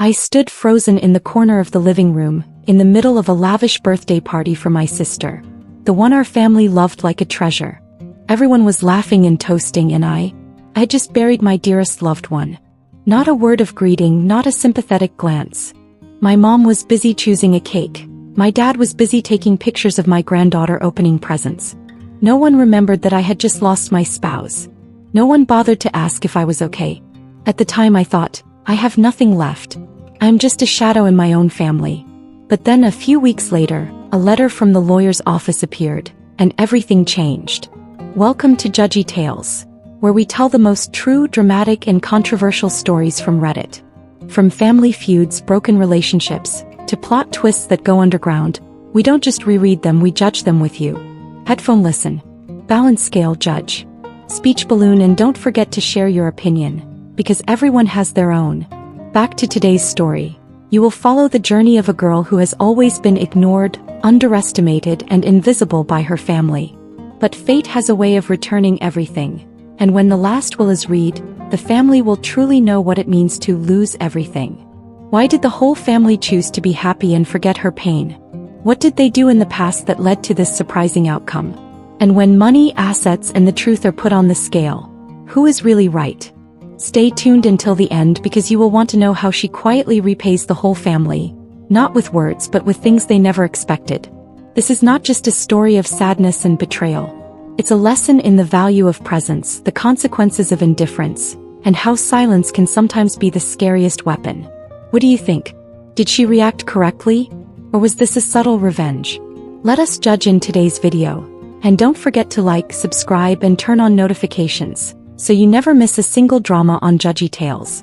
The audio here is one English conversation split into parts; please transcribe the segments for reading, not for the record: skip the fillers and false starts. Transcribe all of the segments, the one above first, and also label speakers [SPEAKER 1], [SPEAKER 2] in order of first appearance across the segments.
[SPEAKER 1] I stood frozen in the corner of the living room, in the middle of a lavish birthday party for my sister. The one our family loved like a treasure. Everyone was laughing and toasting, and I had just buried my dearest loved one. Not a word of greeting, not a sympathetic glance. My mom was busy choosing a cake. My dad was busy taking pictures of my granddaughter opening presents. No one remembered that I had just lost my spouse. No one bothered to ask if I was okay. At the time I thought, I have nothing left. I'm just a shadow in my own family. But then a few weeks later, a letter from the lawyer's office appeared, and everything changed. Welcome to Judgy Tales, where we tell the most true, dramatic, and controversial stories from Reddit. From family feuds, broken relationships, to plot twists that go underground, we don't just reread them, we judge them with you. Headphone listen. Balance scale judge. Speech balloon, and don't forget to share your opinion, because everyone has their own. Back to today's story. You will follow the journey of a girl who has always been ignored, underestimated, and invisible by her family. But fate has a way of returning everything, and when the last will is read, the family will truly know what it means to lose everything. Why did the whole family choose to be happy and forget her pain? What did they do in the past that led to this surprising outcome? And when money, assets, and the truth are put on the scale, who is really right? Stay tuned until the end, because you will want to know how she quietly repays the whole family, not with words but with things they never expected. This is not just a story of sadness and betrayal. It's a lesson in the value of presence, the consequences of indifference, and how silence can sometimes be the scariest weapon. What do you think? Did she react correctly? Or was this a subtle revenge? Let us judge in today's video. And don't forget to like, subscribe, and turn on notifications, so you never miss a single drama on Judgy Tales.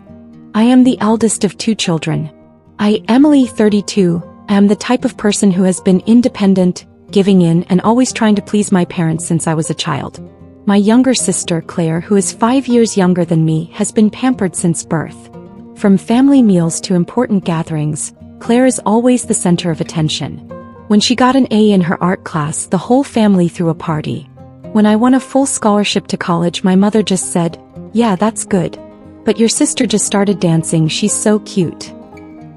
[SPEAKER 1] I am the eldest of 2 children. I, Emily, 32, am the type of person who has been independent, giving in, and always trying to please my parents since I was a child. My younger sister, Claire, who is 5 years younger than me, has been pampered since birth. From family meals to important gatherings, Claire is always the center of attention. When she got an A in her art class, the whole family threw a party. When I won a full scholarship to college, my mother just said, "Yeah, that's good. But your sister just started dancing, she's so cute."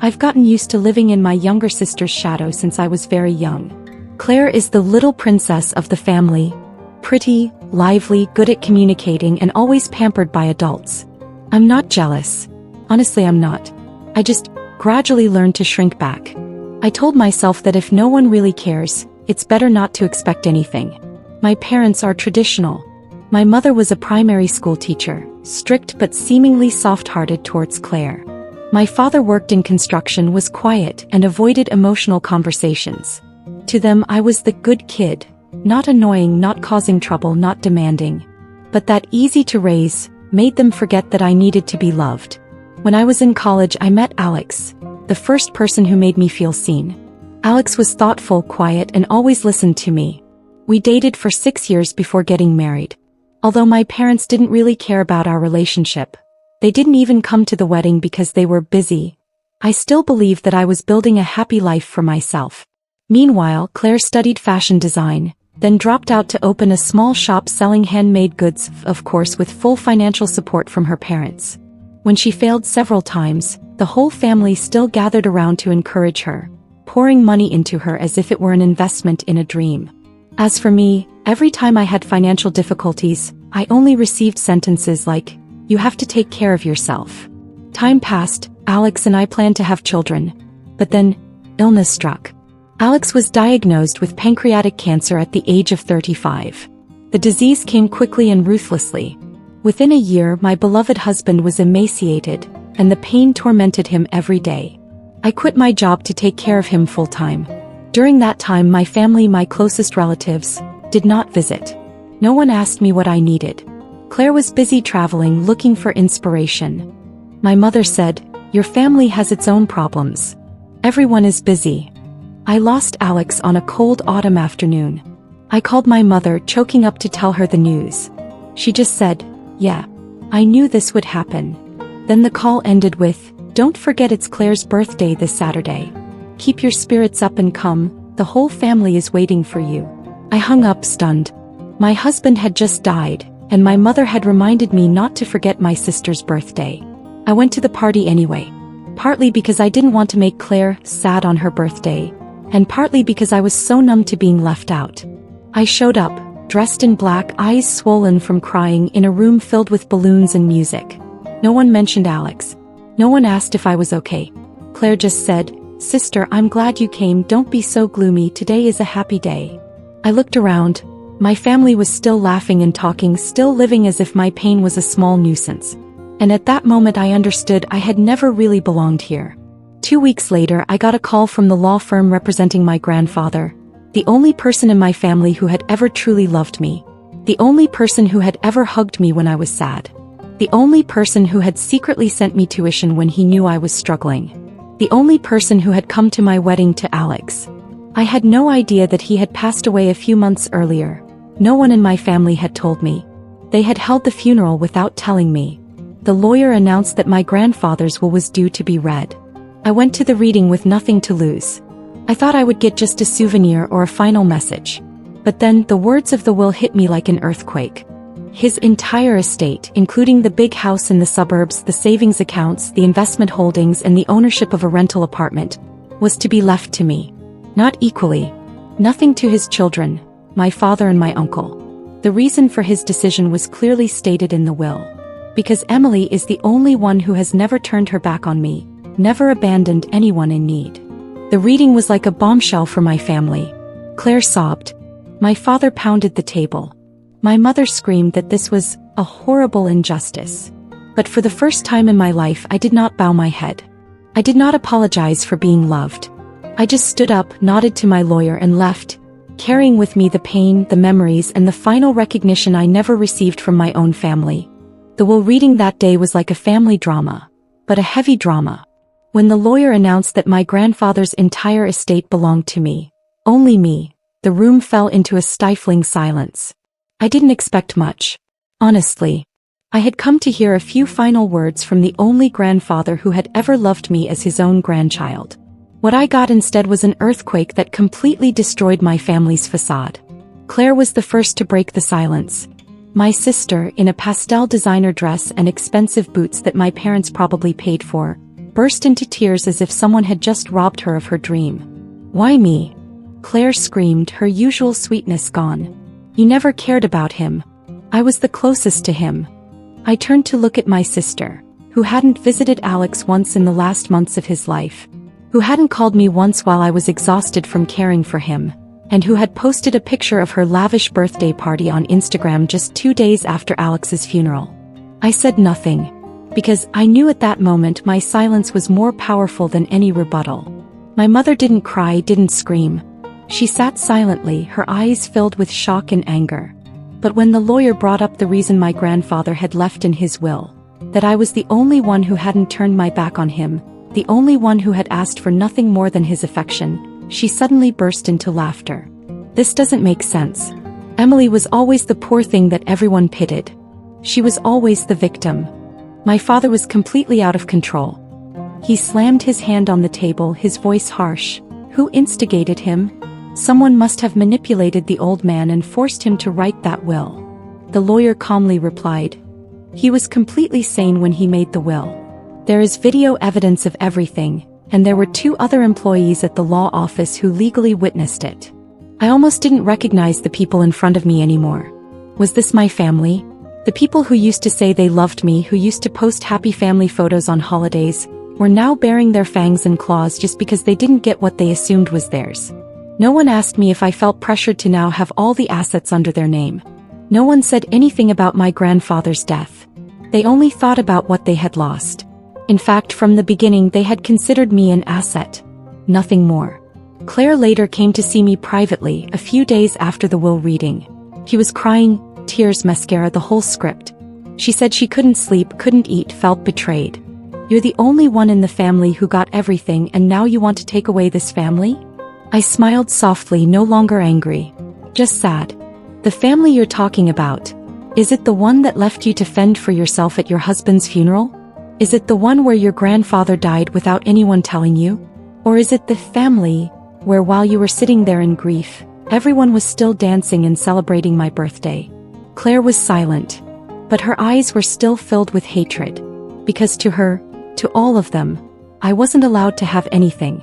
[SPEAKER 1] I've gotten used to living in my younger sister's shadow since I was very young. Claire is the little princess of the family. Pretty, lively, good at communicating, and always pampered by adults. I'm not jealous. Honestly, I'm not. I just gradually learned to shrink back. I told myself that if no one really cares, it's better not to expect anything. My parents are traditional. My mother was a primary school teacher, strict but seemingly soft-hearted towards Claire. My father worked in construction, was quiet, and avoided emotional conversations. To them, I was the good kid, not annoying, not causing trouble, not demanding. But that easy to raise made them forget that I needed to be loved. When I was in college, I met Alex, the first person who made me feel seen. Alex was thoughtful, quiet, and always listened to me. We dated for 6 years before getting married. Although my parents didn't really care about our relationship, they didn't even come to the wedding because they were busy. I still believed that I was building a happy life for myself. Meanwhile, Claire studied fashion design, then dropped out to open a small shop selling handmade goods, of course with full financial support from her parents. When she failed several times, the whole family still gathered around to encourage her, pouring money into her as if it were an investment in a dream. As for me, every time I had financial difficulties, I only received sentences like, "You have to take care of yourself." Time passed, Alex and I planned to have children. But then, illness struck. Alex was diagnosed with pancreatic cancer at the age of 35. The disease came quickly and ruthlessly. Within a year, my beloved husband was emaciated, and the pain tormented him every day. I quit my job to take care of him full-time. During that time, my family, my closest relatives, did not visit. No one asked me what I needed. Claire was busy traveling, looking for inspiration. My mother said, "Your family has its own problems. Everyone is busy." I lost Alex on a cold autumn afternoon. I called my mother, choking up to tell her the news. She just said, "Yeah, I knew this would happen." Then the call ended with, "Don't forget it's Claire's birthday this Saturday. Keep your spirits up and come, the whole family is waiting for you." I hung up stunned. My husband had just died, and my mother had reminded me not to forget my sister's birthday. I went to the party anyway. partly because I didn't want to make Claire sad on her birthday, and partly because I was so numb to being left out. I showed up, dressed in black, eyes swollen from crying, in a room filled with balloons and music. No one mentioned Alex. No one asked if I was okay. Claire just said, "Sister, I'm glad you came, don't be so gloomy, today is a happy day." I looked around. My family was still laughing and talking, still living as if my pain was a small nuisance. And at that moment I understood I had never really belonged here. 2 weeks later I got a call from the law firm representing my grandfather, the only person in my family who had ever truly loved me, the only person who had ever hugged me when I was sad, the only person who had secretly sent me tuition when he knew I was struggling, the only person who had come to my wedding to Alex. I had no idea that he had passed away a few months earlier. No one in my family had told me. They had held the funeral without telling me. The lawyer announced that my grandfather's will was due to be read. I went to the reading with nothing to lose. I thought I would get just a souvenir or a final message. But then the words of the will hit me like an earthquake. His entire estate, including the big house in the suburbs, the savings accounts, the investment holdings, and the ownership of a rental apartment, was to be left to me. Not equally. Nothing to his children, my father and my uncle. The reason for his decision was clearly stated in the will. Because Emily is the only one who has never turned her back on me, never abandoned anyone in need. The reading was like a bombshell for my family. Claire sobbed. My father pounded the table. My mother screamed that this was a horrible injustice. But for the first time in my life I did not bow my head. I did not apologize for being loved. I just stood up, nodded to my lawyer and left, carrying with me the pain, the memories, and the final recognition I never received from my own family. The will reading that day was like a family drama, but a heavy drama. When the lawyer announced that my grandfather's entire estate belonged to me, only me, the room fell into a stifling silence. I didn't expect much. Honestly. I had come to hear a few final words from the only grandfather who had ever loved me as his own grandchild. What I got instead was an earthquake that completely destroyed my family's facade. Claire was the first to break the silence. My sister, in a pastel designer dress and expensive boots that my parents probably paid for, burst into tears as if someone had just robbed her of her dream. "Why me?" Claire screamed, her usual sweetness gone. "You never cared about him. I was the closest to him." I turned to look at my sister, who hadn't visited Alex once in the last months of his life, who hadn't called me once while I was exhausted from caring for him, and who had posted a picture of her lavish birthday party on Instagram just 2 days after Alex's funeral. I said nothing, because I knew at that moment my silence was more powerful than any rebuttal. My mother didn't cry, didn't scream. She sat silently, her eyes filled with shock and anger. But when the lawyer brought up the reason my grandfather had left in his will, that I was the only one who hadn't turned my back on him, the only one who had asked for nothing more than his affection, she suddenly burst into laughter. "This doesn't make sense. Emily was always the poor thing that everyone pitied. She was always the victim." My father was completely out of control. He slammed his hand on the table, his voice harsh. "Who instigated him? Someone must have manipulated the old man and forced him to write that will." The lawyer calmly replied. "He was completely sane when he made the will. There is video evidence of everything, and there were 2 other employees at the law office who legally witnessed it." I almost didn't recognize the people in front of me anymore. Was this my family? The people who used to say they loved me, who used to post happy family photos on holidays, were now baring their fangs and claws just because they didn't get what they assumed was theirs. No one asked me if I felt pressured to now have all the assets under their name. No one said anything about my grandfather's death. They only thought about what they had lost. In fact, from the beginning they had considered me an asset. Nothing more. Claire later came to see me privately a few days after the will reading. She was crying, tears, mascara, the whole script. She said she couldn't sleep, couldn't eat, felt betrayed. "You're the only one in the family who got everything, and now you want to take away this family?" I smiled softly, no longer angry. Just sad. "The family you're talking about, is it the one that left you to fend for yourself at your husband's funeral? Is it the one where your grandfather died without anyone telling you? Or is it the family where while you were sitting there in grief, everyone was still dancing and celebrating my birthday?" Claire was silent, but her eyes were still filled with hatred. Because to her, to all of them, I wasn't allowed to have anything.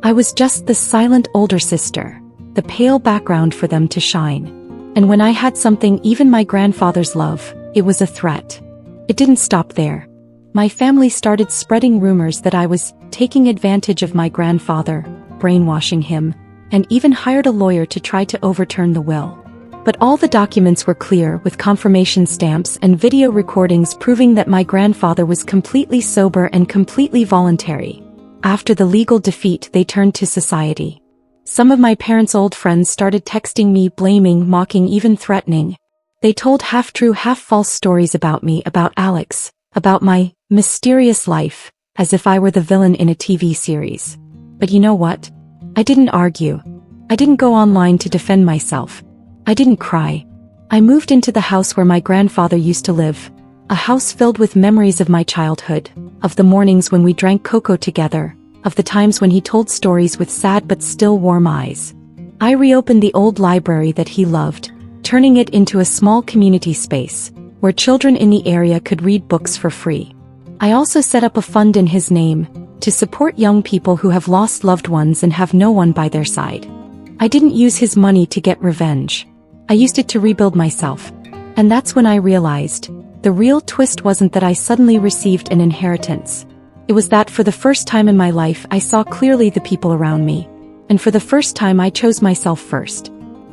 [SPEAKER 1] I was just the silent older sister, the pale background for them to shine. And when I had something, even my grandfather's love, it was a threat. It didn't stop there. My family started spreading rumors that I was taking advantage of my grandfather, brainwashing him, and even hired a lawyer to try to overturn the will. But all the documents were clear, with confirmation stamps and video recordings proving that my grandfather was completely sober and completely voluntary. After the legal defeat, they turned to society. Some of my parents' old friends started texting me, blaming, mocking, even threatening. They told half-true, half-false stories about me, about Alex, about my mysterious life, as if I were the villain in a TV series. But you know what? I didn't argue. I didn't go online to defend myself. I didn't cry. I moved into the house where my grandfather used to live, a house filled with memories of my childhood, of the mornings when we drank cocoa together, of the times when he told stories with sad but still warm eyes. I reopened the old library that he loved, turning it into a small community space, where children in the area could read books for free. I also set up a fund in his name, to support young people who have lost loved ones and have no one by their side. I didn't use his money to get revenge. I used it to rebuild myself. And that's when I realized, the real twist wasn't that I suddenly received an inheritance. It was that for the first time in my life I saw clearly the people around me. And for the first time I chose myself first.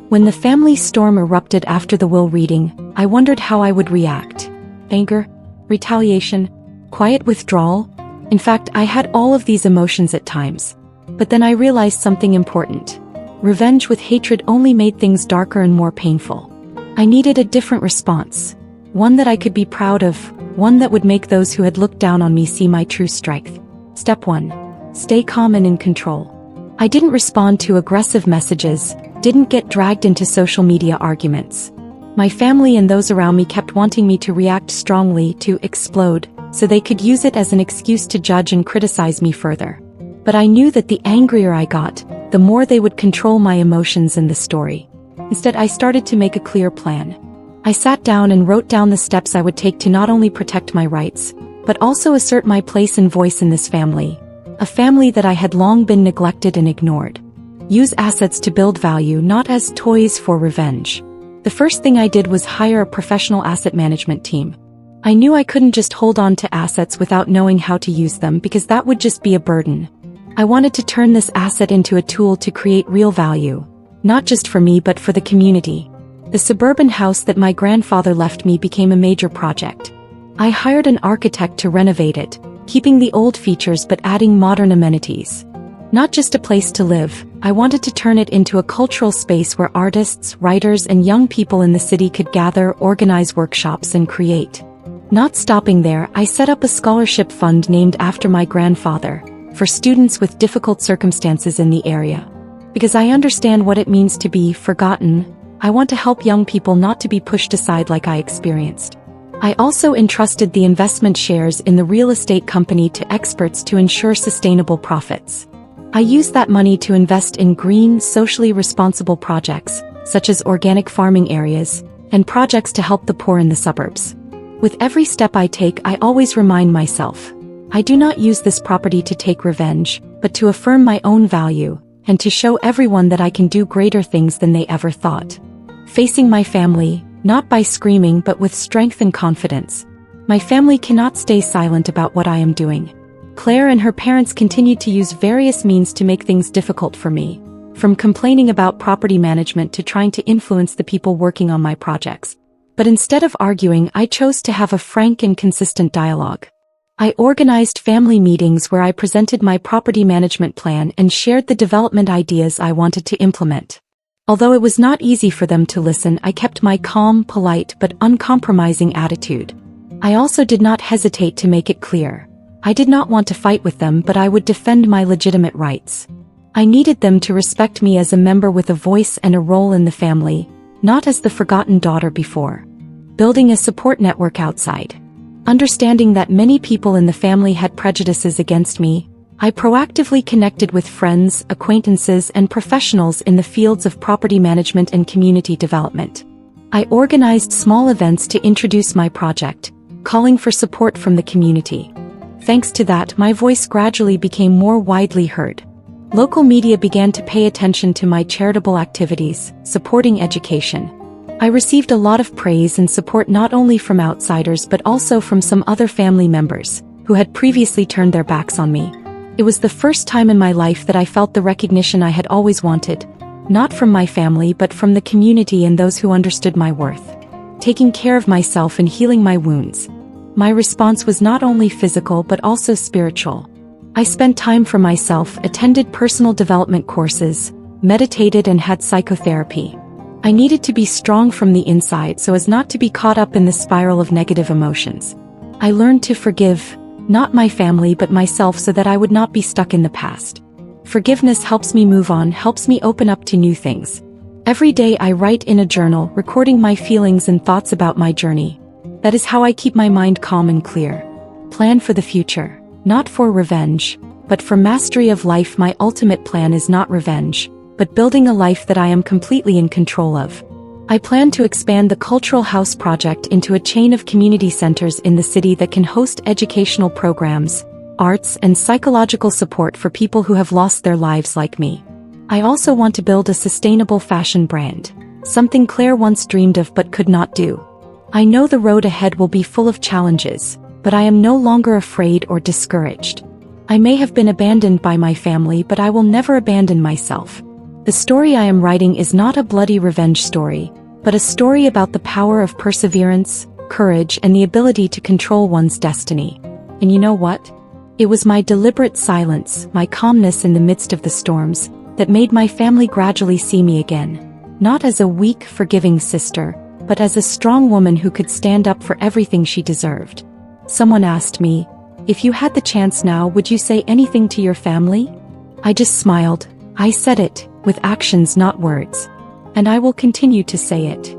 [SPEAKER 1] When the family storm erupted after the will reading, I wondered how I would react. Anger? Retaliation? Quiet withdrawal? In fact, I had all of these emotions at times. But then I realized something important. Revenge with hatred only made things darker and more painful. I needed a different response. One that I could be proud of, one that would make those who had looked down on me see my true strength. Step 1. Stay calm and in control. I didn't respond to aggressive messages, didn't get dragged into social media arguments. My family and those around me kept wanting me to react strongly, to explode, so they could use it as an excuse to judge and criticize me further. But I knew that the angrier I got, the more they would control my emotions and the story. Instead, I started to make a clear plan. I sat down and wrote down the steps I would take to not only protect my rights, but also assert my place and voice in this family, a family that I had long been neglected and ignored. Use assets to build value, not as toys for revenge. The first thing I did was hire a professional asset management team. I knew I couldn't just hold on to assets without knowing how to use them, because that would just be a burden. I wanted to turn this asset into a tool to create real value, not just for me but for the community. The suburban house that my grandfather left me became a major project. I hired an architect to renovate it, keeping the old features but adding modern amenities. Not just a place to live, I wanted to turn it into a cultural space where artists, writers, and young people in the city could gather, organize workshops, and create. Not stopping there, I set up a scholarship fund named after my grandfather, for students with difficult circumstances in the area. Because I understand what it means to be forgotten, I want to help young people not to be pushed aside like I experienced. I also entrusted the investment shares in the real estate company to experts to ensure sustainable profits. I used that money to invest in green, socially responsible projects, such as organic farming areas, and projects to help the poor in the suburbs. With every step I take, I always remind myself, I do not use this property to take revenge, but to affirm my own value, and to show everyone that I can do greater things than they ever thought. Facing my family, not by screaming but with strength and confidence. My family cannot stay silent about what I am doing. Claire and her parents continued to use various means to make things difficult for me, from complaining about property management to trying to influence the people working on my projects. But instead of arguing, I chose to have a frank and consistent dialogue. I organized family meetings where I presented my property management plan and shared the development ideas I wanted to implement. Although it was not easy for them to listen, I kept my calm, polite, but uncompromising attitude. I also did not hesitate to make it clear. I did not want to fight with them, but I would defend my legitimate rights. I needed them to respect me as a member with a voice and a role in the family, not as the forgotten daughter before. Building a support network outside. Understanding that many people in the family had prejudices against me, I proactively connected with friends, acquaintances, and professionals in the fields of property management and community development. I organized small events to introduce my project, calling for support from the community. Thanks to that, my voice gradually became more widely heard. Local media began to pay attention to my charitable activities, supporting education. I received a lot of praise and support not only from outsiders but also from some other family members, who had previously turned their backs on me. It was the first time in my life that I felt the recognition I had always wanted, not from my family but from the community and those who understood my worth. Taking care of myself and healing my wounds. My response was not only physical but also spiritual. I spent time for myself, attended personal development courses, meditated and had psychotherapy. I needed to be strong from the inside so as not to be caught up in the spiral of negative emotions. I learned to forgive, not my family but myself, so that I would not be stuck in the past. Forgiveness helps me move on, helps me open up to new things. Every day I write in a journal, recording my feelings and thoughts about my journey. That is how I keep my mind calm and clear. Plan for the future, not for revenge, but for mastery of life. My ultimate plan is not revenge, but building a life that I am completely in control of. I plan to expand the Cultural House project into a chain of community centers in the city that can host educational programs, arts and psychological support for people who have lost their lives like me. I also want to build a sustainable fashion brand, something Claire once dreamed of but could not do. I know the road ahead will be full of challenges, but I am no longer afraid or discouraged. I may have been abandoned by my family, but I will never abandon myself. The story I am writing is not a bloody revenge story, but a story about the power of perseverance, courage, and the ability to control one's destiny. And you know what? It was my deliberate silence, my calmness in the midst of the storms, that made my family gradually see me again. Not as a weak, forgiving sister, but as a strong woman who could stand up for everything she deserved. Someone asked me, "If you had the chance now, would you say anything to your family?" I just smiled. I said it, with actions not words. And I will continue to say it.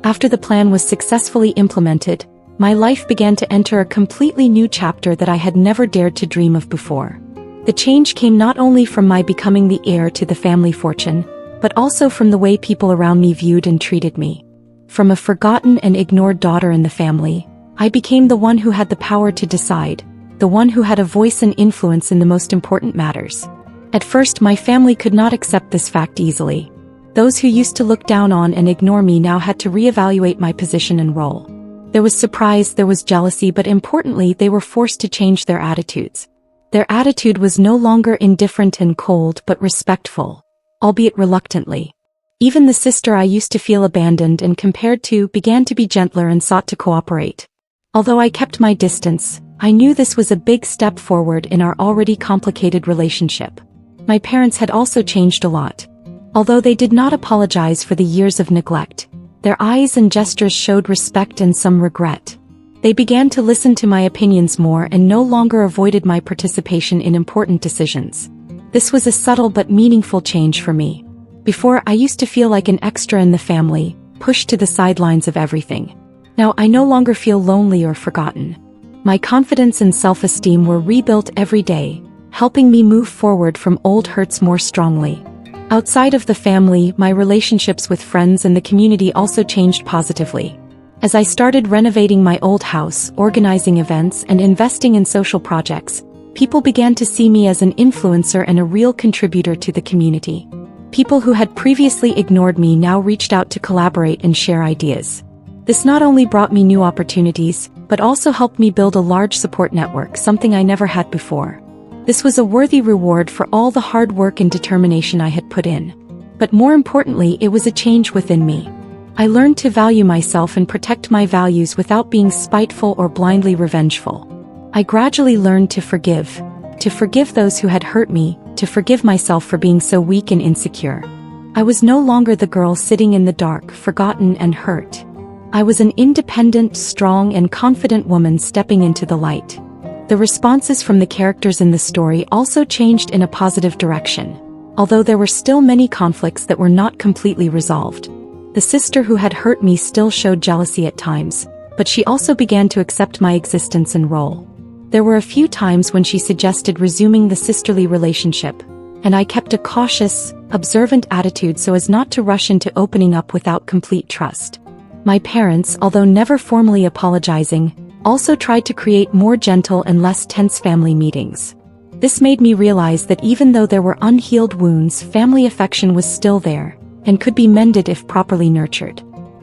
[SPEAKER 1] After the plan was successfully implemented, my life began to enter a completely new chapter that I had never dared to dream of before. The change came not only from my becoming the heir to the family fortune, but also from the way people around me viewed and treated me. From a forgotten and ignored daughter in the family, I became the one who had the power to decide, the one who had a voice and influence in the most important matters. At first, my family could not accept this fact easily. Those who used to look down on and ignore me now had to reevaluate my position and role. There was surprise, there was jealousy, but importantly, they were forced to change their attitudes. Their attitude was no longer indifferent and cold, but respectful, albeit reluctantly. Even the sister I used to feel abandoned and compared to began to be gentler and sought to cooperate. Although I kept my distance, I knew this was a big step forward in our already complicated relationship. My parents had also changed a lot. Although they did not apologize for the years of neglect, their eyes and gestures showed respect and some regret. They began to listen to my opinions more and no longer avoided my participation in important decisions. This was a subtle but meaningful change for me. Before, I used to feel like an extra in the family, pushed to the sidelines of everything. Now I no longer feel lonely or forgotten. My confidence and self-esteem were rebuilt every day, helping me move forward from old hurts more strongly. Outside of the family, my relationships with friends and the community also changed positively. As I started renovating my old house, organizing events, and investing in social projects, people began to see me as an influencer and a real contributor to the community. People who had previously ignored me now reached out to collaborate and share ideas. This not only brought me new opportunities, but also helped me build a large support network, something I never had before. This was a worthy reward for all the hard work and determination I had put in. But more importantly, it was a change within me. I learned to value myself and protect my values without being spiteful or blindly revengeful. I gradually learned to forgive those who had hurt me, to forgive myself for being so weak and insecure. I was no longer the girl sitting in the dark, forgotten and hurt. I was an independent, strong, and confident woman stepping into the light. The responses from the characters in the story also changed in a positive direction, although there were still many conflicts that were not completely resolved. The sister who had hurt me still showed jealousy at times, but she also began to accept my existence and role. There were a few times when she suggested resuming the sisterly relationship, and I kept a cautious, observant attitude so as not to rush into opening up without complete trust. My parents, although never formally apologizing, Also tried to create more gentle and less tense family meetings. This made me realize that even though there were unhealed wounds, family affection was still there, and could be mended if properly nurtured.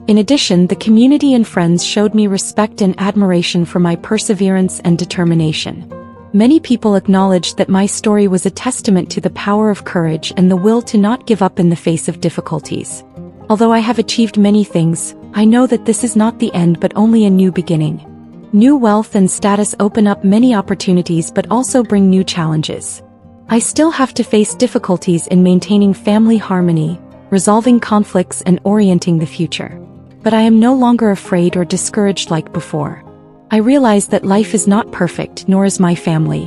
[SPEAKER 1] In addition, the community and friends showed me respect and admiration for my perseverance and determination. Many people acknowledged that my story was a testament to the power of courage and the will to not give up in the face of difficulties. Although I have achieved many things, I know that this is not the end but only a new beginning. New wealth and status open up many opportunities but also bring new challenges. I still have to face difficulties in maintaining family harmony, resolving conflicts and orienting the future. But I am no longer afraid or discouraged like before. I realize that life is not perfect, nor is my family.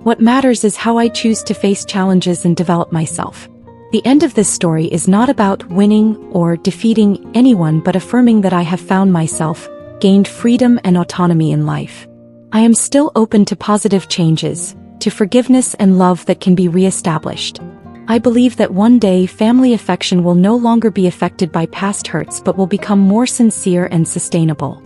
[SPEAKER 1] What matters is how I choose to face challenges and develop myself. The end of this story is not about winning or defeating anyone but affirming that I have found myself, gained freedom and autonomy in life. I am still open to positive changes, to forgiveness and love that can be re-established. I believe that one day family affection will no longer be affected by past hurts but will become more sincere and sustainable.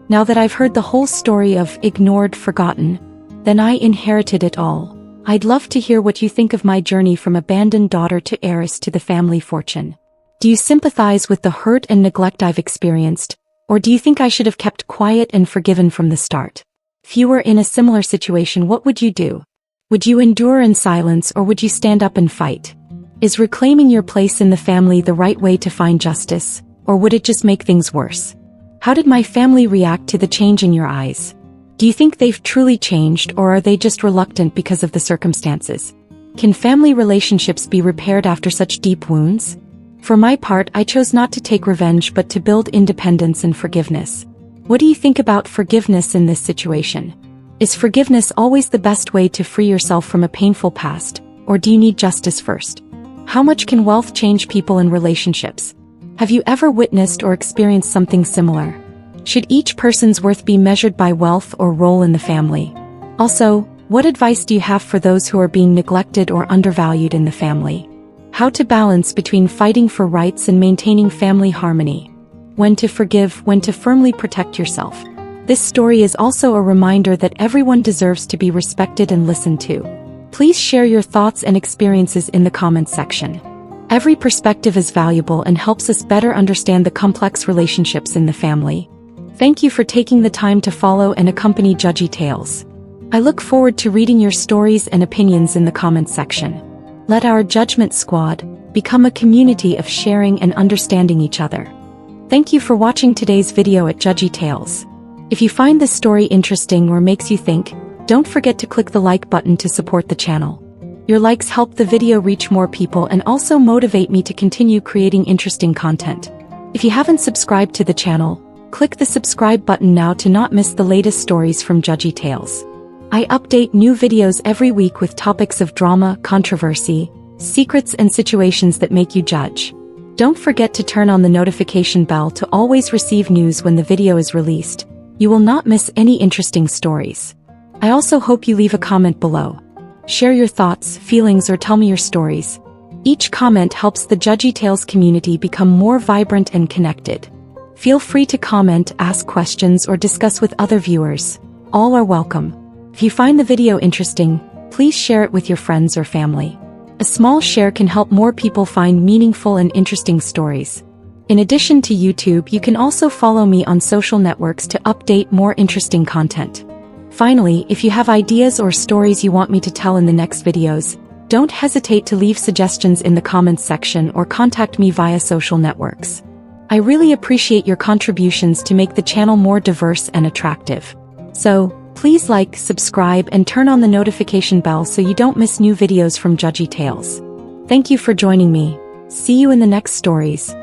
[SPEAKER 1] Now that I've heard the whole story of ignored, forgotten, then I inherited it all. I'd love to hear what you think of my journey from abandoned daughter to heiress to the family fortune. Do you sympathize with the hurt and neglect I've experienced, or do you think I should have kept quiet and forgiven from the start? If you were in a similar situation, what would you do? Would you endure in silence or would you stand up and fight? Is reclaiming your place in the family the right way to find justice, or would it just make things worse? How did my family react to the change in your eyes? Do you think they've truly changed or are they just reluctant because of the circumstances? Can family relationships be repaired after such deep wounds? For my part, I chose not to take revenge but to build independence and forgiveness. What do you think about forgiveness in this situation? Is forgiveness always the best way to free yourself from a painful past, or do you need justice first? How much can wealth change people and relationships? Have you ever witnessed or experienced something similar? Should each person's worth be measured by wealth or role in the family? Also, what advice do you have for those who are being neglected or undervalued in the family? How to balance between fighting for rights and maintaining family harmony? When to forgive, when to firmly protect yourself? This story is also a reminder that everyone deserves to be respected and listened to. Please share your thoughts and experiences in the comments section. Every perspective is valuable and helps us better understand the complex relationships in the family. Thank you for taking the time to follow and accompany Judgy Tales. I look forward to reading your stories and opinions in the comments section. Let our Judgment Squad become a community of sharing and understanding each other. Thank you for watching today's video at Judgy Tales. If you find this story interesting or makes you think, don't forget to click the like button to support the channel. Your likes help the video reach more people and also motivate me to continue creating interesting content. If you haven't subscribed to the channel, click the subscribe button now to not miss the latest stories from Judgy Tales. I update new videos every week with topics of drama, controversy, secrets and situations that make you judge. Don't forget to turn on the notification bell to always receive news when the video is released. You will not miss any interesting stories. I also hope you leave a comment below. Share your thoughts, feelings, or tell me your stories. Each comment helps the Judgy Tales community become more vibrant and connected. Feel free to comment, ask questions, or discuss with other viewers. All are welcome. If you find the video interesting, please share it with your friends or family. A small share can help more people find meaningful and interesting stories. In addition to YouTube, you can also follow me on social networks to update more interesting content. Finally, if you have ideas or stories you want me to tell in the next videos, don't hesitate to leave suggestions in the comments section or contact me via social networks. I really appreciate your contributions to make the channel more diverse and attractive. So, please like, subscribe, and turn on the notification bell so you don't miss new videos from Judgy Tales. Thank you for joining me. See you in the next stories.